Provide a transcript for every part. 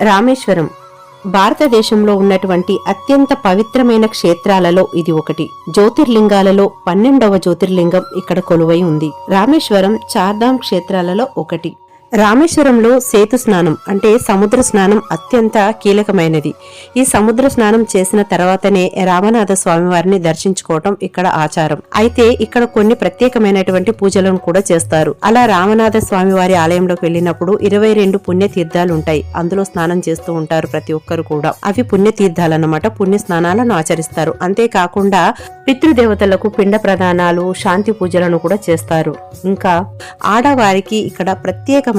రామేశ్వరం భారతదేశంలో ఉన్నటువంటి అత్యంత పవిత్రమైన క్షేత్రాలలో ఇది ఒకటి. జ్యోతిర్లింగాలలో 12వ జ్యోతిర్లింగం ఇక్కడ కొలువై ఉంది. రామేశ్వరం చార్ధామ్ క్షేత్రాలలో ఒకటి. రామేశ్వరంలో సేతు స్నానం అంటే సముద్ర స్నానం అత్యంత కీలకమైనది. ఈ సముద్ర స్నానం చేసిన తర్వాతనే రామనాథ స్వామి వారిని దర్శించుకోవటం ఇక్కడ ఆచారం. అయితే ఇక్కడ కొన్ని ప్రత్యేకమైనటువంటి పూజలను కూడా చేస్తారు. అలా రామనాథ స్వామి వారి ఆలయంలోకి వెళ్ళినప్పుడు 22 పుణ్య తీర్థాలు ఉంటాయి. అందులో స్నానం చేస్తూ ఉంటారు ప్రతి ఒక్కరు కూడా. అవి పుణ్య తీర్థాలన్నమాట. పుణ్య స్నానాలను ఆచరిస్తారు. అంతేకాకుండా పితృదేవతలకు పిండ ప్రదానాలు, శాంతి పూజలను కూడా చేస్తారు. ఇంకా ఆడవారికి ఇక్కడ ప్రత్యేకమైనటువంటి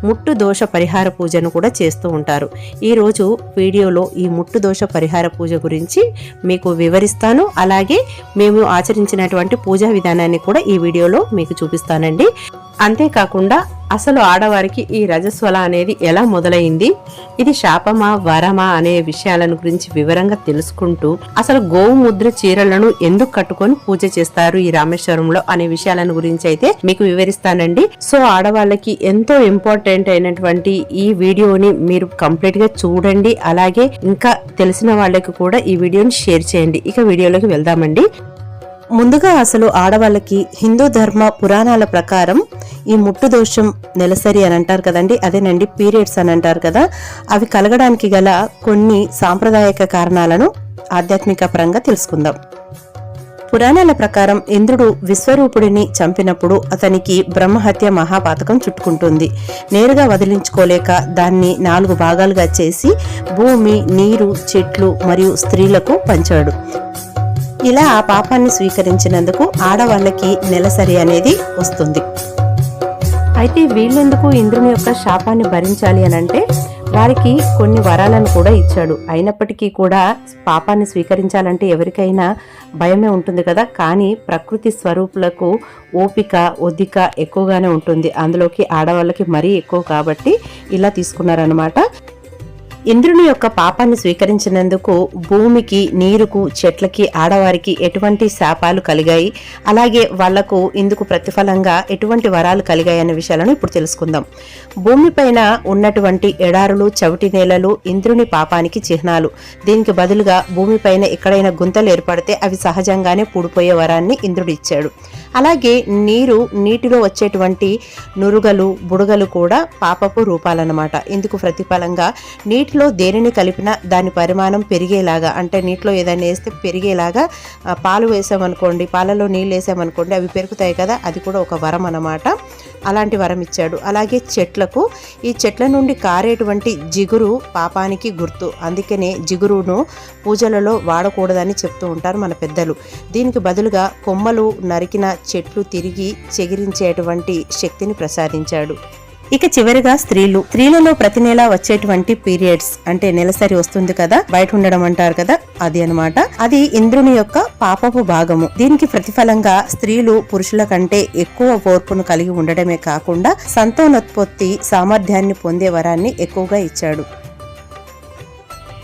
ముట్టు దోష పరిహార పూజను కూడా చేస్తూ ఉంటారు. ఈ రోజు వీడియోలో ఈ ముట్టు దోష పరిహార పూజ గురించి మీకు వివరిస్తాను. అలాగే మేము ఆచరించినటువంటి పూజా విధానాన్ని కూడా ఈ వీడియోలో మీకు చూపిస్తానండి. అంతేకాకుండా అసలు ఆడవారికి ఈ రజస్వల అనేది ఎలా మొదలైంది, ఇది శాపమా వరమా అనే విషయాలను గురించి వివరంగా తెలుసుకుంటూ అసలు గోముద్ర చీరలను ఎందుకు కట్టుకొని పూజ చేస్తారు ఈ రామేశ్వరంలో అనే విషయాలను గురించి అయితే మీకు వివరిస్తానండి. సో ఆడవాళ్ళకి ఎంతో ఇంపార్టెంట్ అయినటువంటి ఈ వీడియోని మీరు కంప్లీట్ గా చూడండి. అలాగే ఇంకా తెలిసిన వాళ్ళకి కూడా ఈ వీడియోని షేర్ చేయండి. ఇక వీడియోలోకి వెళ్దామండి. ముందుగా అసలు ఆడవాళ్ళకి హిందూ ధర్మ పురాణాల ప్రకారం ఈ ముట్టు దోషం నెలసరి అని అంటారు కదండి, అదేనండి పీరియడ్స్ అని అంటారు కదా, అవి కలగడానికి గల కొన్ని సాంప్రదాయక కారణాలను ఆధ్యాత్మిక పరంగా తెలుసుకుందాం. పురాణాల ప్రకారం ఇంద్రుడు విశ్వరూపుడిని చంపినప్పుడు అతనికి బ్రహ్మహత్య మహాపాతకం చుట్టుకుంటుంది. నేరుగా వదిలించుకోలేక దాన్ని 4 భాగాలుగా చేసి భూమి, నీరు, చెట్లు మరియు స్త్రీలకు పంచాడు. ఇలా ఆ పాపాన్ని స్వీకరించినందుకు ఆడవాళ్ళకి నెలసరి అనేది వస్తుంది. అయితే వీళ్ళెందుకు ఇంద్రుని యొక్క శాపాన్ని భరించాలి అని అంటే వారికి కొన్ని వరాలను కూడా ఇచ్చాడు. అయినప్పటికీ కూడా పాపాన్ని స్వీకరించాలంటే ఎవరికైనా భయమే ఉంటుంది కదా. కానీ ప్రకృతి స్వరూపులకు ఓపిక, ఒద్దిక ఎక్కువగానే ఉంటుంది. అందులోకి ఆడవాళ్ళకి మరీ ఎక్కువ కాబట్టి ఇలా తీసుకున్నారనమాట. ఇంద్రుని యొక్క పాపాన్ని స్వీకరించినందుకు భూమికి, నీరుకు, చెట్లకి, ఆడవారికి ఎటువంటి శాపాలు కలిగాయి, అలాగే వాళ్లకు ఇందుకు ప్రతిఫలంగా ఎటువంటి వరాలు కలిగాయి అనే విషయాలను ఇప్పుడు తెలుసుకుందాం. భూమిపైన ఉన్నటువంటి ఎడారులు, చవిటి నేలలు ఇంద్రుని పాపానికి చిహ్నాలు. దీనికి బదులుగా భూమిపైన ఎక్కడైనా గుంతలు ఏర్పడితే అవి సహజంగానే పూడిపోయే వరాన్ని ఇంద్రుడు ఇచ్చాడు. అలాగే నీటిలో వచ్చేటువంటి నురుగలు, బుడగలు కూడా పాపపు రూపాలన్నమాట. ఇందుకు ప్రతిఫలంగా నీటిలో దేనిని కలిపినా దాని పరిమాణం పెరిగేలాగా, అంటే నీటిలో ఏదైనా వేస్తే పెరిగేలాగా పాలు వేసామనుకోండి, పాలలో నీళ్ళు వేసామనుకోండి అవి పెరుగుతాయి కదా, అది కూడా ఒక వరం అన్నమాట. అలాంటి వరం ఇచ్చాడు. అలాగే చెట్లకు, ఈ చెట్ల నుండి కారేటువంటి జిగురు పాపానికి గుర్తు. అందుకనే జిగురును పూజలలో వాడకూడదని చెప్తూ ఉంటారు మన పెద్దలు. దీనికి బదులుగా కొమ్మలు నరికిన చెట్లు తిరిగి చెగిరించేటువంటి శక్తిని ప్రసాదించాడు. ఇక చివరిగా స్త్రీలలో ప్రతి నెల వచ్చేటువంటి పీరియడ్స్ అంటే నెలసరి వస్తుంది కదా, బయట ఉండడం అంటారు కదా, అది అన్నమాట. అది ఇంద్రుని యొక్క పాపపు భాగము. దీనికి ప్రతిఫలంగా స్త్రీలు పురుషుల కంటే ఎక్కువ ఓర్పును కలిగి ఉండడమే కాకుండా సంతానోత్పత్తి సామర్థ్యాన్ని పొందే వరాన్ని ఎక్కువగా ఇచ్చాడు.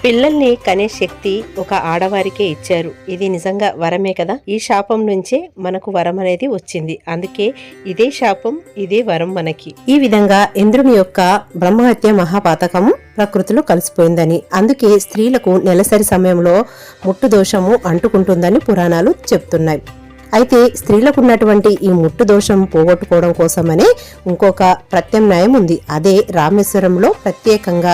పిల్లల్ని కనే శక్తి ఒక ఆడవారికే ఇచ్చారు. ఇది నిజంగా వరమే కదా. ఈ శాపం నుంచే మనకు వరం అనేది వచ్చింది. అందుకే ఇదే శాపం, ఇదే వరం మనకి. ఈ విధంగా ఇంద్రుని యొక్క బ్రహ్మహత్య మహాపాతకము ప్రకృతిలో కలిసిపోయిందని, అందుకే స్త్రీలకు నెలసరి సమయంలో ముట్టు దోషము అంటుకుంటుందని పురాణాలు చెప్తున్నాయి. అయితే స్త్రీలకు ఉన్నటువంటి ఈ ముట్టు దోషం పోగొట్టుకోవడం కోసమనే ఇంకొక ప్రత్యామ్నాయం ఉంది. అదే రామేశ్వరంలో ప్రత్యేకంగా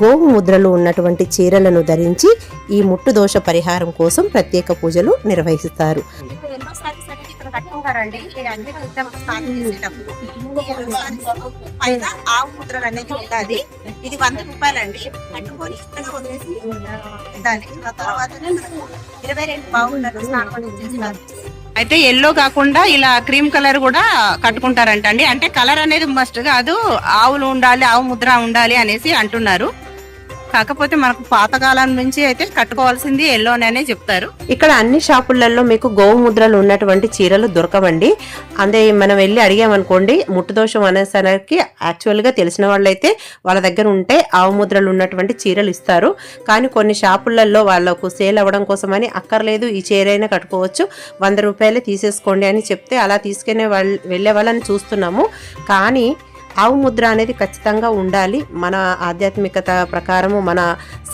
గోవు ముద్రలు ఉన్నటువంటి చీరలను ధరించి ఈ ముట్టు దోష పరిహారం కోసం ప్రత్యేక పూజలు నిర్వహిస్తారు. ఇది 100 రూపాయలండి. కట్టుకొని 22 బాగుంటారు స్నానం చేస్తారు. అయితే ఎల్లో కాకుండా ఇలా క్రీమ్ కలర్ కూడా కట్టుకుంటారంట అండి. అంటే కలర్ అనేది మస్ట్ కాదు, ఆవులు ఉండాలి, ఆవు ముద్ర ఉండాలి అనేసి అంటున్నారు. కాకపోతే మనకు పాతకాలం నుంచి అయితే కట్టుకోవాల్సింది ఎల్లోనే చెప్తారు. ఇక్కడ అన్ని షాపులలో మీకు గోవు ముద్రలు ఉన్నటువంటి చీరలు దొరకవండి. అదే మనం వెళ్ళి అడిగామనుకోండి, ముట్టు దోషం అనేసరికి యాక్చువల్ గా తెలిసిన వాళ్ళైతే వాళ్ళ దగ్గర ఉంటే ఆవు ముద్రలు ఉన్నటువంటి చీరలు ఇస్తారు. కానీ కొన్ని షాపులలో వాళ్ళకు సేల్ అవ్వడం కోసమని అక్కర్లేదు, ఈ చీరైనా కట్టుకోవచ్చు, 100 రూపాయలే తీసేసుకోండి అని చెప్తే అలా తీసుకునే వెళ్ళే వాళ్ళని చూస్తున్నాము. కానీ ఆవు ముద్ర అనేది ఖచ్చితంగా ఉండాలి. మన ఆధ్యాత్మికత ప్రకారము, మన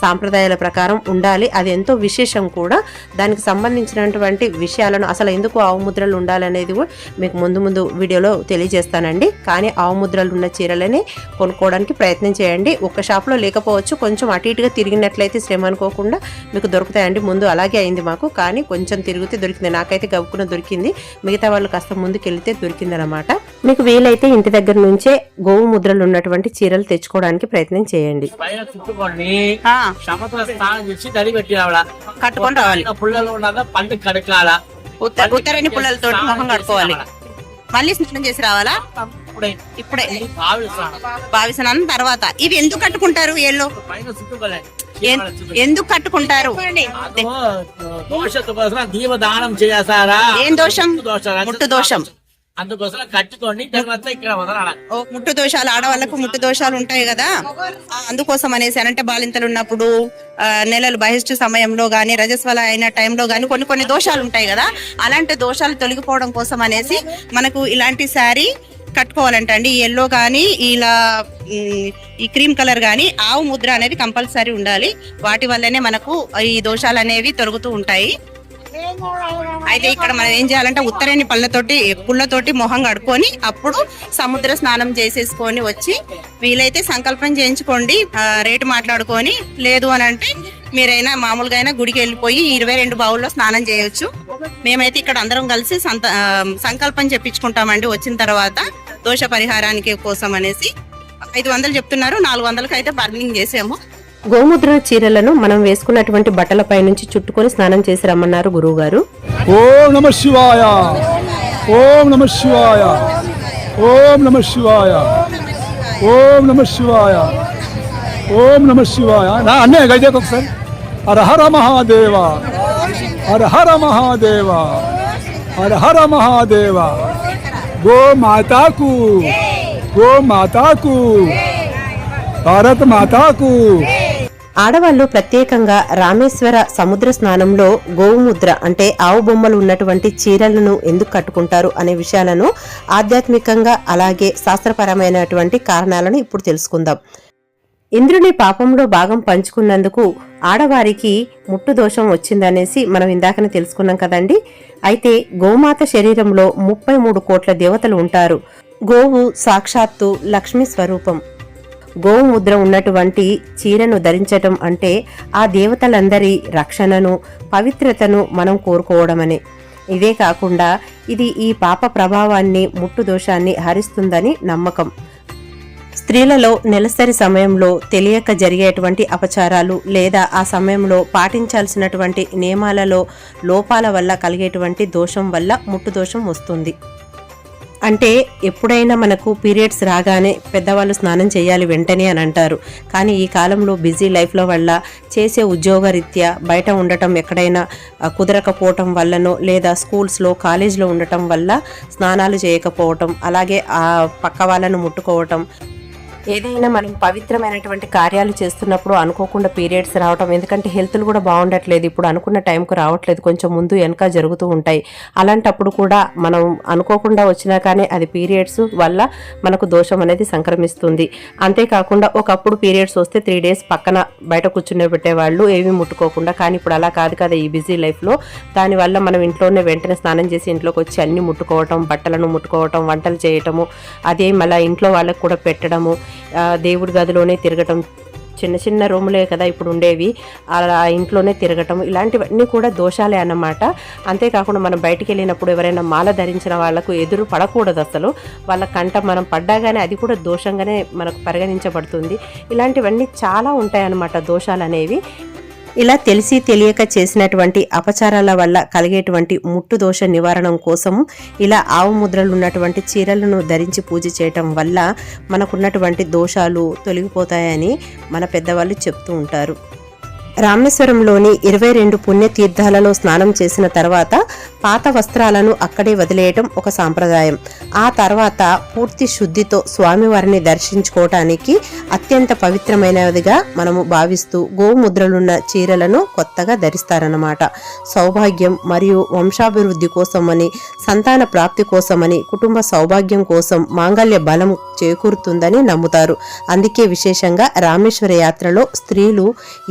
సాంప్రదాయాల ప్రకారం ఉండాలి. అది ఎంతో విశేషం కూడా. దానికి సంబంధించినటువంటి విషయాలను, అసలు ఎందుకు ఆవు ముద్రలు ఉండాలనేది కూడా మీకు ముందు వీడియోలో తెలియజేస్తానండి. కానీ ఆవు ముద్రలు ఉన్న చీరలని కొనుక్కోవడానికి ప్రయత్నం చేయండి. ఒక్క షాప్లో లేకపోవచ్చు, కొంచెం అటు ఇటుగా తిరిగినట్లయితే శ్రమ అనుకోకుండా మీకు దొరుకుతాయండి. ముందు అలాగే అయింది మాకు, కానీ కొంచెం తిరిగితే దొరికింది. నాకైతే గవ్వుకున్న దొరికింది, మిగతా వాళ్ళు కాస్త ముందుకు వెళితే దొరికిందనమాట. మీకు వీలైతే ఇంటి దగ్గర నుంచే గోవు ముద్రలు ఉన్నటువంటి చీరలు తెచ్చుకోవడానికి ప్రయత్నం చేయండి. కట్టుకొని రావాలి. ఉత్తరాని పుల్లలతో మొహం కడుకోవాలి. మళ్ళీ స్నానం చేసి రావాలా? ఇప్పుడే బావి స్నానం తర్వాత. ఇవి ఎందుకు కట్టుకుంటారు? ఎల్లో ఎందుకు కట్టుకుంటారు? దీపదానం చేస్తారా? ఏం దోషం? ముట్టు దోషం. అందుకోసం కట్టుకోండి. ఇక్కడ ముట్టు దోషాలు, ఆడవాళ్ళకు ముట్టు దోషాలు ఉంటాయి కదా, అందుకోసం అనేసి. అంటే బాలింతలు ఉన్నప్పుడు, నెలలు బహిష్టు సమయంలో గానీ, రజస్వల అయిన టైంలో గానీ కొన్ని దోషాలు ఉంటాయి కదా, అలాంటి దోషాలు తొలగిపోవడం కోసం అనేసి మనకు ఇలాంటి శారీ కట్టుకోవాలంట అండి. ఎల్లో కానీ ఇలా ఈ క్రీమ్ కలర్ కానీ ఆవు ముద్ర అనేది కంపల్సరీ ఉండాలి. వాటి వల్లనే మనకు ఈ దోషాలు అనేవి తొలగుతూ ఉంటాయి. అయితే ఇక్కడ మనం ఏం చేయాలంటే ఉత్తరేణి పుల్లతోటి మొహం కడుక్కొని అప్పుడు సముద్ర స్నానం చేసేసుకొని వచ్చి, వీలైతే సంకల్పం చేయించుకోండి, రేటు మాట్లాడుకొని. లేదు అని అంటే మీరైనా మామూలుగా అయినా గుడికి వెళ్ళిపోయి 22 బావుల్లో స్నానం చేయొచ్చు. మేమైతే ఇక్కడ అందరం కలిసి సంకల్పం చెప్పించుకుంటామండి. వచ్చిన తర్వాత దోష పరిహారానికి కోసం అనేసి 500 చెప్తున్నారు, 400కి అయితే బార్గెనింగ్ చేసాము. గోముద్ర చీరలను మనం వేసుకున్నటువంటి బట్టలపై నుంచి చుట్టుకొని స్నానం చేసి రమ్మన్నారు గురువు గారు. ఓం నమః శివాయ, ఓం నమః శివాయ, ఓం నమః శివాయ, ఓం నమః శివాయ, ఓం నమః శివాయ. నా అన్నే గైతే ఒకసారి. హర హర మహాదేవ, హర హర మహాదేవ, హర హర మహాదేవ. గో మాతాకు, గో మాతాకు, భారత్ మాతాకు. ఆడవాళ్లు ప్రత్యేకంగా రామేశ్వర సముద్ర స్నానంలో గోముద్ర అంటే ఆవు బొమ్మలు ఉన్నటువంటి చీరలను ఎందుకు కట్టుకుంటారు అనే విషయాలను ఆధ్యాత్మికంగా అలాగే శాస్త్రపరమైనటువంటి కారణాలను ఇప్పుడు తెలుసుకుందాం. ఇంద్రుని పాపంలో భాగం పంచుకున్నందుకు ఆడవారికి ముట్టు దోషం వచ్చిందనేసి మనం ఇందాకనే తెలుసుకున్నాం కదండి. అయితే గోమాత శరీరంలో 33 కోట్ల దేవతలు ఉంటారు. గోవు సాక్షాత్తు లక్ష్మీ స్వరూపం. గోవు ముద్ర ఉన్నటువంటి చీరను ధరించటం అంటే ఆ దేవతలందరి రక్షణను, పవిత్రతను మనం కోరుకోవడమనే. ఇదే కాకుండా ఇది ఈ పాప ప్రభావాన్ని, ముట్టు దోషాన్ని హరిస్తుందని నమ్మకం. స్త్రీలలో నెలసరి సమయంలో తెలియక జరిగేటువంటి అపచారాలు లేదా ఆ సమయంలో పాటించాల్సినటువంటి నియమాలలో లోపాల వల్ల కలిగేటువంటి దోషం వల్ల ముట్టు దోషం వస్తుంది. అంటే ఎప్పుడైనా మనకు పీరియడ్స్ రాగానే పెద్దవాళ్ళు స్నానం చేయాలి వెంటనే అని అంటారు. కానీ ఈ కాలంలో బిజీ లైఫ్లో వల్ల, చేసే ఉద్యోగరీత్యా బయట ఉండటం ఎక్కడైనా కుదరకపోవటం వల్లనో లేదా స్కూల్స్లో కాలేజ్లో ఉండటం వల్ల స్నానాలు చేయకపోవటం, అలాగే ఆ పక్క వాళ్ళను ముట్టుకోవటం, ఏదైనా మనం పవిత్రమైనటువంటి కార్యాలు చేస్తున్నప్పుడు అనుకోకుండా పీరియడ్స్ రావటం. ఎందుకంటే హెల్త్లు కూడా బాగుండట్లేదు, ఇప్పుడు అనుకున్న టైంకు రావట్లేదు, కొంచెం ముందు వెనక జరుగుతూ ఉంటాయి. అలాంటప్పుడు కూడా మనం అనుకోకుండా వచ్చినా కానీ అది పీరియడ్స్ వల్ల మనకు దోషం అనేది సంక్రమిస్తుంది. అంతేకాకుండా ఒకప్పుడు పీరియడ్స్ వస్తే 3 days పక్కన బయట కూర్చునే పెట్టేవాళ్ళు ఏమీ ముట్టుకోకుండా. కానీ ఇప్పుడు అలా కాదు కదా ఈ బిజీ లైఫ్లో. దానివల్ల మనం ఇంట్లోనే వెంటనే స్నానం చేసి ఇంట్లోకి వచ్చి అన్ని ముట్టుకోవటం, బట్టలను ముట్టుకోవటం, వంటలు చేయటము, అదే మళ్ళీ ఇంట్లో వాళ్ళకు కూడా పెట్టడము, దేవుడి గదిలోనే తిరగటం, చిన్న రూములే కదా ఇప్పుడు ఉండేవి, అలా ఇంట్లోనే తిరగటం, ఇలాంటివన్నీ కూడా దోషాలే అన్నమాట. అంతేకాకుండా మనం బయటికి వెళ్ళినప్పుడు ఎవరైనా మాల ధరించిన వాళ్లకు ఎదురు పడకూడదు. అసలు వాళ్ళ కంట మనం పడ్డాగానే అది కూడా దోషంగానే మనకు పరిగణించబడుతుంది. ఇలాంటివన్నీ చాలా ఉంటాయన్నమాట దోషాలు అనేవి. ఇలా తెలిసి తెలియక చేసినటువంటి అపచారాల వల్ల కలిగేటువంటి ముట్టు దోష నివారణం కోసం ఇలా ఆవు ముద్రలు ఉన్నటువంటి చీరలను ధరించి పూజ చేయటం వల్ల మనకున్నటువంటి దోషాలు తొలగిపోతాయని మన పెద్దవాళ్ళు చెప్తూ ఉంటారు. రామేశ్వరంలోని 22 పుణ్యతీర్థాలలో స్నానం చేసిన తర్వాత పాత వస్త్రాలను అక్కడే వదిలేయటం ఒక సాంప్రదాయం. ఆ తర్వాత పూర్తి శుద్ధితో స్వామివారిని దర్శించుకోవటానికి అత్యంత పవిత్రమైనదిగా మనము భావిస్తూ గోముద్రలున్న చీరలను కొత్తగా ధరిస్తారన్నమాట. సౌభాగ్యం మరియు వంశాభివృద్ధి కోసమని, సంతాన ప్రాప్తి కోసమని, కుటుంబ సౌభాగ్యం కోసం మాంగళ్య బలం చేకూరుతుందని నమ్ముతారు. అందుకే విశేషంగా రామేశ్వర యాత్రలో స్త్రీలు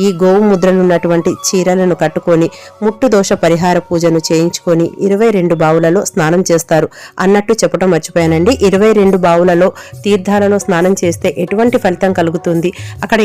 ఈ గోముద్రలున్నటువంటి చీరలను కట్టుకొని ముట్టు దోష పరిహార పూజను చేయించుకొని 22 బావులలో స్నానం చేస్తారు. అన్నట్టు చెప్పడం మర్చిపోయానండి. 22 బావులలో తీర్థాలలో స్నానం చేస్తే ఎటువంటి ఫలితం కలుగుతుంది, అక్కడ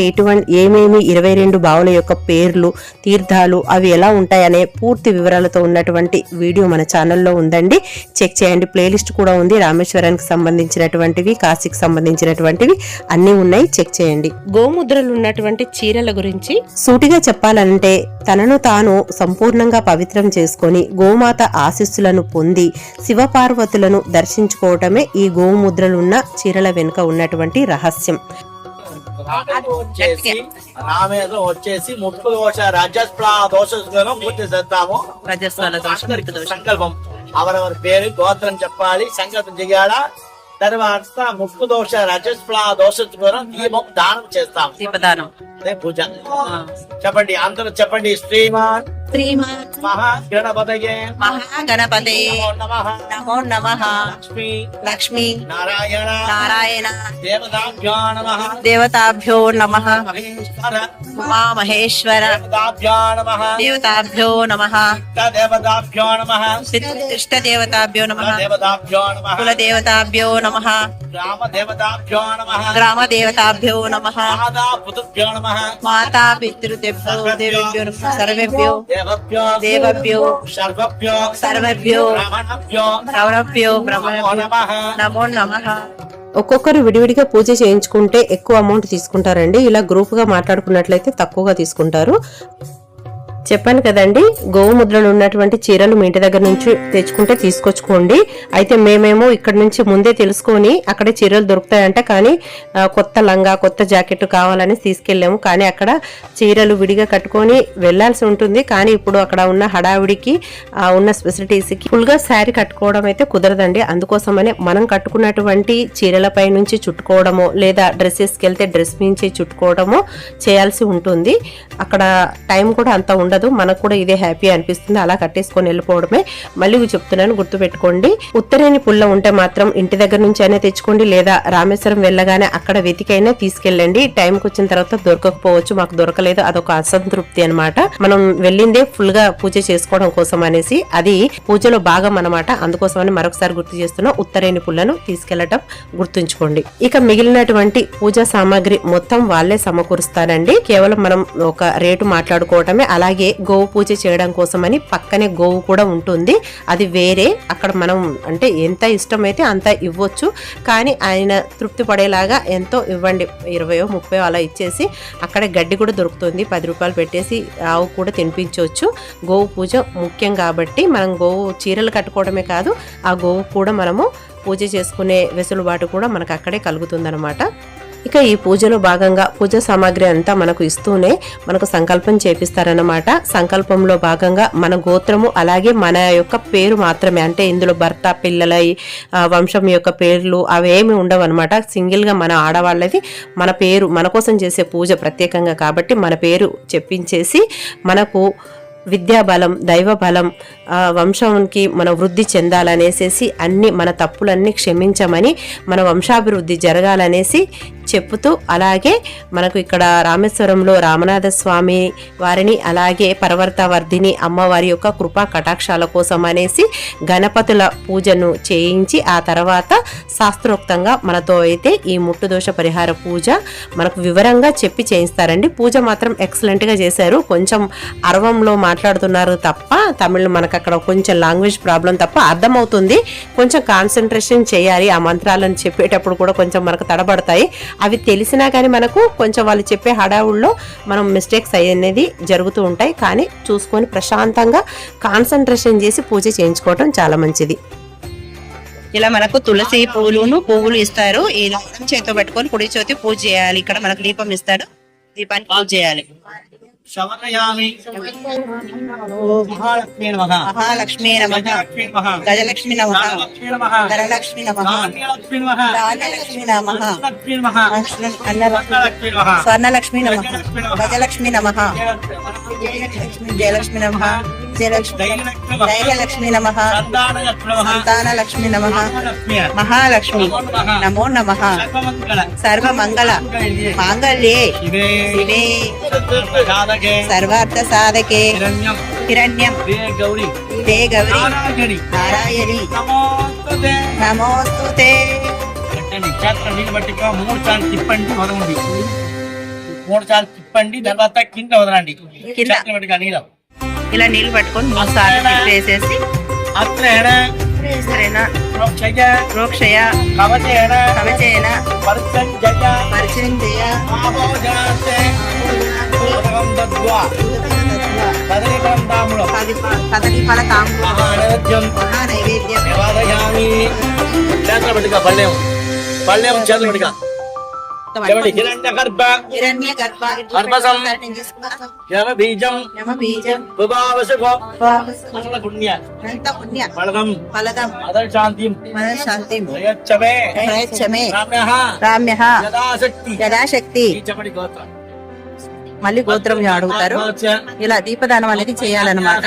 ఏమేమి 22 బావుల యొక్క పేర్లు, తీర్థాలు అవి ఎలా ఉంటాయనే పూర్తి వివరాలతో ఉన్నటువంటి వీడియో మన ఛానల్లో ఉందండి. చెక్ చేయండి. ప్లేలిస్ట్ కూడా ఉంది. రామేశ్వరానికి సంబంధించినటువంటివి, కాశీకి సంబంధించినటువంటివి అన్నీ ఉన్నాయి. చెక్ చేయండి. గోముద్రలు ఉన్నటువంటి చీరల గురించి సూటిగా చెప్పాలంటే తనను తాను సంపూర్ణంగా పవిత్రం చేసుకొని గోమాత ఆశీస్సులను పొంది శివపార్వతులను దర్శించుకోవటమే ఈ గోముద్రలున్న చీరల వెనుక ఉన్నటువంటి రహస్యం. రామేశ్వరం వచ్చేసి ముప్పు దోష దోషం పూర్తి చేస్తాము. సంకల్పం అవరవరి పేరు గోత్రం చెప్పాలి, సంకల్పం చేయాలా. తర్వాత ముప్పు దోష దోషం దీపం దానం చేస్తాం. దీపదానం పూజ చెప్పండి, అందరూ చెప్పండి. శ్రీమాన్ మహాగణపతయే నమో నమః. లక్ష్మీ నారాయణ దేవతాభ్యో నమః. ఉమా మహేశ్వర దేవతాభ్యో నమః. ఇష్ట దేవతాభ్యో నమః. కుల దేవతాభ్యో నమః. గ్రామ దేవతాభ్యో నమః. మాతా పితృదేభ్యో సర్వేభ్యో దేవభ్యో సర్వభ్యో రమణభ్యో నమో నమః. ఒక్కొక్కరు విడివిడిగా పూజ చేయించుకుంటే ఎక్కువ అమౌంట్ తీసుకుంటారండి. ఇలా గ్రూప్ గా మాట్లాడుకున్నట్లయితే తక్కువగా తీసుకుంటారు. చెప్పాను కదండి, గోముద్రలు ఉన్నటువంటి చీరలు మీ ఇంటి దగ్గర నుంచి తెచ్చుకుంటే తీసుకొచ్చుకోండి. అయితే మేమేమో ఇక్కడ నుంచి ముందే తెలుసుకొని అక్కడే చీరలు దొరుకుతాయంట, కానీ కొత్త లంగా కొత్త జాకెట్ కావాలని తీసుకెళ్ళాము. కానీ అక్కడ చీరలు విడిగా కట్టుకొని వెళ్లాల్సి ఉంటుంది. కానీ ఇప్పుడు అక్కడ ఉన్న హడావిడికి ఉన్న స్పెసిలిటీస్కి ఫుల్ గా శారీ కట్టుకోవడం అయితే కుదరదండి. అందుకోసమనే మనం కట్టుకున్నటువంటి చీరలపై నుంచి చుట్టుకోవడమో లేదా డ్రెస్సెస్కి వెళ్తే డ్రెస్ నుంచి చుట్టుకోవడమో చేయాల్సి ఉంటుంది. అక్కడ టైం కూడా అంత ఉండదు. మనకు కూడా ఇదే హ్యాపీ అనిపిస్తుంది. అలా కట్టేసుకొని వెళ్ళిపోవడమే. మళ్ళీ చెప్తున్నాను, గుర్తుపెట్టుకోండి. ఉత్తరేని పుల్ల ఉంటే మాత్రం ఇంటి దగ్గర నుంచి అయినా తెచ్చుకోండి, లేదా రామేశ్వరం వెళ్ళగానే అక్కడ వెతికైనా తీసుకెళ్ళండి. టైంకి వచ్చిన తర్వాత దొరకకపోవచ్చు, మాకు దొరకలేదు, అదొక అసంతృప్తి అనమాట. మనం వెళ్ళిందే ఫుల్ గా పూజ చేసుకోవడం కోసం అనేసి, అది పూజలో భాగం అనమాట. అందుకోసమని మరొకసారి గుర్తు చేస్తున్నా, ఉత్తరేని పుల్లను తీసుకెళ్లటం గుర్తుంచుకోండి. ఇక మిగిలినటువంటి పూజా సామాగ్రి మొత్తం వాళ్ళే సమకూరుస్తారండి. కేవలం మనం ఒక రేటు మాట్లాడుకోవటమే. అలాగే గోవు పూజ చేయడం కోసమని పక్కనే గోవు కూడా ఉంటుంది. అది వేరే. అక్కడ మనం అంటే ఎంత ఇష్టమైతే అంత ఇవ్వచ్చు, కానీ ఆయన తృప్తి పడేలాగా ఎంతో ఇవ్వండి. 20-30 అలా ఇచ్చేసి అక్కడే గడ్డి కూడా దొరుకుతుంది. 10 రూపాయలు పెట్టేసి ఆవు కూడా తినిపించవచ్చు. గోవు పూజ ముఖ్యం కాబట్టి మనం గోవు చీరలు కట్టుకోవడమే కాదు, ఆ గోవు కూడా మనము పూజ చేసుకునే వెసులుబాటు కూడా మనకు అక్కడే కలుగుతుందన్నమాట. ఇక ఈ పూజలో భాగంగా పూజ సామాగ్రి అంతా మనకు ఇస్తూనే మనకు సంకల్పం చేపిస్తారన్నమాట. సంకల్పంలో భాగంగా మన గోత్రము అలాగే మన యొక్క పేరు మాత్రమే, అంటే ఇందులో భర్త పిల్లల వంశం యొక్క పేర్లు అవేమి ఉండవు అనమాట. సింగిల్ గా మన ఆడవాళ్ళది మన పేరు, మన కోసం చేసే పూజ ప్రత్యేకంగా కాబట్టి మన పేరు చెప్పించేసి మనకు విద్యాబలం, దైవ బలం, వంశానికి మన వృద్ధి చెందాలనేసేసి అన్ని మన తప్పులన్నీ క్షమించమని మన వంశాభివృద్ధి జరగాలనేసి చెప్పుతూ, అలాగే మనకు ఇక్కడ రామేశ్వరంలో రామనాథ స్వామి వారిని అలాగే పర్వతవర్ధిని అమ్మవారి యొక్క కృపా కటాక్షాల కోసం అనేసి గణపతుల పూజను చేయించి ఆ తర్వాత శాస్త్రోక్తంగా మనతో అయితే ఈ ముట్టు దోష పరిహార పూజ మనకు వివరంగా చెప్పి చేయిస్తారండి. పూజ మాత్రం ఎక్సలెంట్ గా చేశారు. కొంచెం అరవంలో మాట్లాడుతున్నారు తప్ప, తమిళ్ మనకు అక్కడ కొంచెం లాంగ్వేజ్ ప్రాబ్లం తప్ప అర్థమవుతుంది. కొంచెం కాన్సన్ట్రేషన్ చేయాలి. ఆ మంత్రాలను చెప్పేటప్పుడు కూడా కొంచెం మనకు తడబడతాయి. అవి తెలిసినా కానీ మనకు కొంచెం వాళ్ళు చెప్పే హడావుల్లో మనం మిస్టేక్స్ అనేది జరుగుతూ ఉంటాయి. కానీ చూసుకొని ప్రశాంతంగా కాన్సన్ట్రేషన్ చేసి పూజ చేయించుకోవటం చాలా మంచిది. ఇలా మనకు తులసి పువ్వులు ఇస్తారు. ఈ చేతితో పెట్టుకొని కుడి చేతి పూజ చేయాలి. ఇక్కడ మనకు దీపం ఇస్తాడు, దీపానికి పూజ చేయాలి. శమనయామి. మహాలక్ష్మీ నమః. మహాలక్ష్మీ నమః. గజలక్ష్మీ నమః. గజలక్ష్మి నమః. ధనలక్ష్మీ నమః. ధనలక్ష్మి నమః. ధాన్యలక్ష్మీ నమః. ధాన్యలక్ష్మి నమః. లక్ష్మీ నమః. అన్నలక్ష్మి స్వర్ణలక్ష్మీ నమః. స్వర్ణలక్ష్మి నమః. గజలక్ష్మి నమః. జయలక్ష్మి నమః. ధైర్యలక్ష్మి నమః. సంతానలక్ష్మీ నమః. సంతానలక్ష్మి నమః. మహాలక్ష్మీ. మహాలక్ష్మి నమో నమః. సర్వమంగళ. సర్వమంగళ మాంగళ్యే శివే. శివే సాధకే. సర్వార్థ సాధకే హిరణ్యం. హిరణ్యం దే గౌరీ. తే గౌరీ నారాయణి. నారాయణి నమోస్తుతే. నమోస్తుతే. పెట్టండి. చేతులు నీళ్ళు పట్టుకో 3 సార్లు తిప్పండి వదలండి. 3 సార్లు తిప్పండి తర్వాత కింద వదలండి. కింద. చేతులు పట్టుకో నీళ్ళు. ఇలా నీళ్లు పట్టుకొని 3 సార్లు తిప్పేసేసి అత్రేణ సరేనా ప్రోక్షయ ప్రోక్షయ కవచేన కవచేన పరిసంజయ పరిచయం చేయ ఆభోజనాస్తే ఉదకం దద్వా కదలికం తాంబూలం కదలి ఫల తాంబూలం మహానైవేద్యం నైవేద్యం నివాదయామి. చేతులు పట్టుకో పళ్ళెం. పళ్ళెం చేతులు పట్టుకో. చెప్పండి. హిరణ్య గర్భ హిరణ్య గర్భ గర్భసం. యమ బీజం యమ బీజం భువావశకో సకల పుణ్య అనంత పుణ్య ఫలదం ఫలదం అదర్ శాంతిం మన శాంతి ప్రయచ్చమే ప్రయచ్చమే రామ్యః రామ్యః యదాశక్తి. యథాశక్తి. ఈ చెప్పండి గోత్రం. మళ్ళీ గోత్రం అడుగుతారు. ఇలా దీపదానం అనేది చేయాలన్నమాట.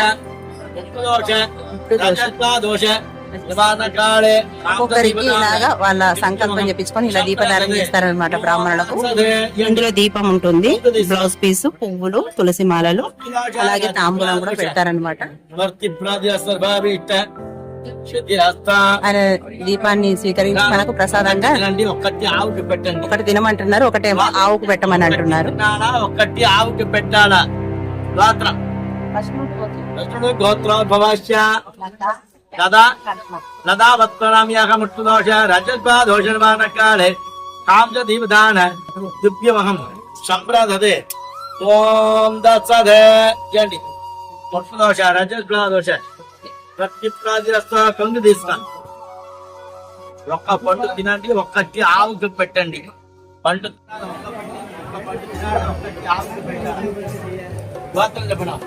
ఒక్కొక్కరికి ఇలాగా వాళ్ళ సంకల్పం చెప్పించుకొని ఇలా దీపదానం చేస్తారనమాట బ్రాహ్మణులకు. ఇందులో దీపం ఉంటుంది, బ్లౌజ్ పీసు, పువ్వులు, తులసి మాలలు, అలాగే తాంబూలం కూడా పెడతారనమాట. ఆయన దీపాన్ని స్వీకరించి మనకు ప్రసాదంగా ఒక్కటి ఆవుకి పెట్టండి. ఒకటి తినమంటున్నారు, ఒకటేమో ఆవుకు పెట్టమని అంటున్నారు. ఒక్కటి ఆవుకి పెట్టాలా. గోత్రం కృష్ణుడు గోత్రోద్భవస్య లదా లదా వత్వనామ్యాహ ముట్టుదోష రజస్వా దోషర్వాణకాలే కాంస దీపదాన దివ్యమహం సంప్రదదే ఓం దత్సదే చేయండి. ముట్టుదోష రజస్వా దోష ప్రత్యుత్రాదిరస్వ కంగు తీస్తాను. ఒక్క పండు తినండి, ఒక్కటి ఆవుకి పెట్టండి. పండు ఆవుకి పెట్టండి. గోత్రం చెప్పడం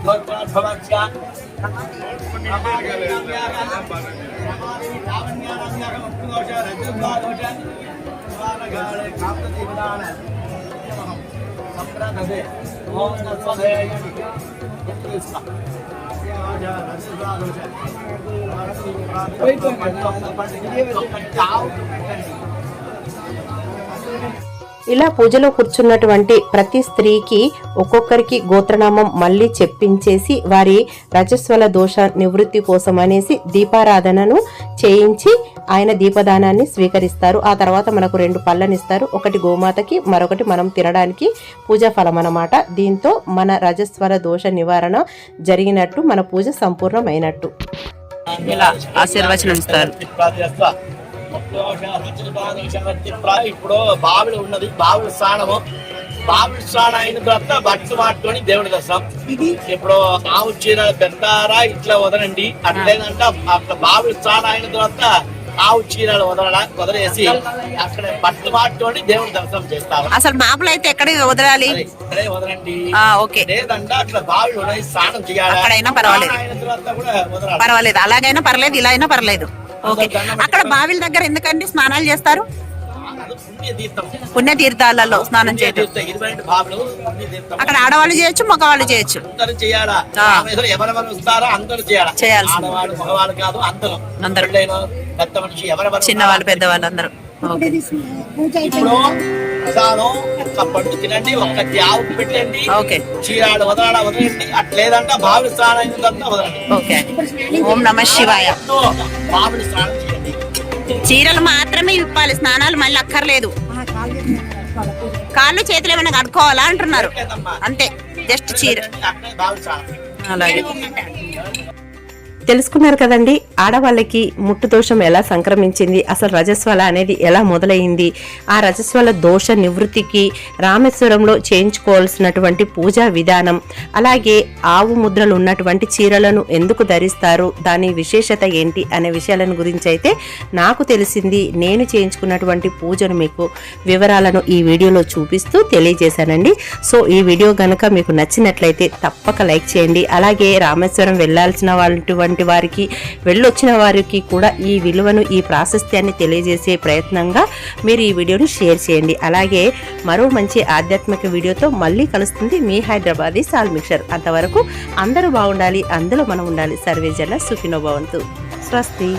గోత్రోద్భవస్య ఇలా పూజలో కూర్చున్నటువంటి ప్రతి స్త్రీకి ఒక్కొక్కరికి గోత్రనామం మళ్ళీ చెప్పించేసి వారి రజస్వల దోష నివృత్తి కోసం అనేసి దీపారాధనను చేయించి ఆయన దీపదానాన్ని స్వీకరిస్తారు. ఆ తర్వాత మనకు 2 పళ్ళనిస్తారు. ఒకటి గోమాతకి, మరొకటి మనం తినడానికి పూజా ఫలం అన్నమాట. దీంతో మన రజస్వల దోష నివారణ జరిగినట్టు, మన పూజ సంపూర్ణమైనట్టు. ఇలా ఆశీర్వచనం ఇస్తారు. ఇప్పుడు బావిడ ఉన్నది, బావిడ స్నానము. బావిడ స్నానం అయిన తర్వాత బట్టలు మాట్టుకొని దేవుడి దర్శనం. ఇప్పుడు ఆవు చీరలు పెడతారా ఇట్లా వదలండి. అట్లేదంటే అట్లా బావిడ స్నానం అయిన తర్వాత ఆవు చీరలు వదిలేసి అక్కడ బట్టలు మాట్టుకొని దేవుడి దర్శనం చేస్తారు. అసలు మాపులు అయితే ఎక్కడ వదలాలి? ఇక్కడే వదలండి. ఓకే. లేదంటే అట్లా బావిడ ఉన్నది స్నానం చేయాలి. అక్కడైనా పర్వాలేదు. అయిన తర్వాత కూడా వదలాలి. పర్వాలేదు, అలాగైనా పర్లేదు, ఇలా అయినా పర్లేదు. ఓకే. అక్కడ బావిల దగ్గర ఎందుకండి స్నానాలు చేస్తారు? పుణ్యతీర్థాలలో స్నానం చేయడం. 22 బావులు పుణ్యతీర్థం. అక్కడ ఆడవాళ్ళు చేయొచ్చు, మగవాళ్ళు చేయొచ్చు. అందరూ చేయాలా? ఎవరెవరు వస్తారో అందరూ చేయాలా? చేయాల్సింది. ఆడవాళ్ళు మగవాళ్ళు కాదు, అందరూ. పెద్ద మనిషి ఎవరెవరు చిన్నవాళ్ళు పెద్దవాళ్ళు అందరూ. ఓకే. ఇప్పుడు ప్రసాదం ఒక పండు తినండి, ఒక్కటి ఆవుకు పెట్టండి. ఓకే. చీరాడు వదలండి. అట్లేదంటే బావులు స్నానం అయిన తర్వాత వదలండి. ఓకే. ఓం నమః శివాయ. బావులు స్నానం చేయండి. చీరలు మాత్రమే విప్పాలి, స్నానాలు మళ్ళీ అక్కర్లేదు. కాళ్ళు చేతులు ఏమైనా కడుక్కోవాలా అంటున్నారు. అంతే, జస్ట్ చీర. అక్కడే బావులు స్నానం. అలాగే. తెలుసుకున్నారు కదండి, ఆడవాళ్ళకి ముట్టు దోషం ఎలా సంక్రమించింది, అసలు రజస్వల అనేది ఎలా మొదలైంది, ఆ రజస్వల దోష నివృత్తికి రామేశ్వరంలో చేయించుకోవాల్సినటువంటి పూజా విధానం, అలాగే ఆవు ముద్రలు ఉన్నటువంటి చీరలను ఎందుకు ధరిస్తారు, దాని విశేషత ఏంటి అనే విషయాలను గురించి అయితే నాకు తెలిసింది, నేను చేయించుకున్నటువంటి పూజను మీకు వివరాలను ఈ వీడియోలో చూపిస్తూ తెలియజేశానండి. సో ఈ వీడియో గనక మీకు నచ్చినట్లయితే తప్పక లైక్ చేయండి. అలాగే రామేశ్వరం వెళ్ళాల్సిన వాళ్ళటువంటి వారికి, వెళ్ళొచ్చిన వారికి కూడా ఈ విలువను, ఈ ప్రాశస్త్యాన్ని తెలియజేసే ప్రయత్నంగా మీరు ఈ వీడియోను షేర్ చేయండి. అలాగే మరో మంచి ఆధ్యాత్మిక వీడియోతో మళ్ళీ కలుస్తుంది మీ హైదరాబాదీ సాల్ మిక్చర్. అంతవరకు అందరూ బాగుండాలి, అందులో మనం ఉండాలి. సర్వే జన సుఖినో భవంతు. స్వస్తి.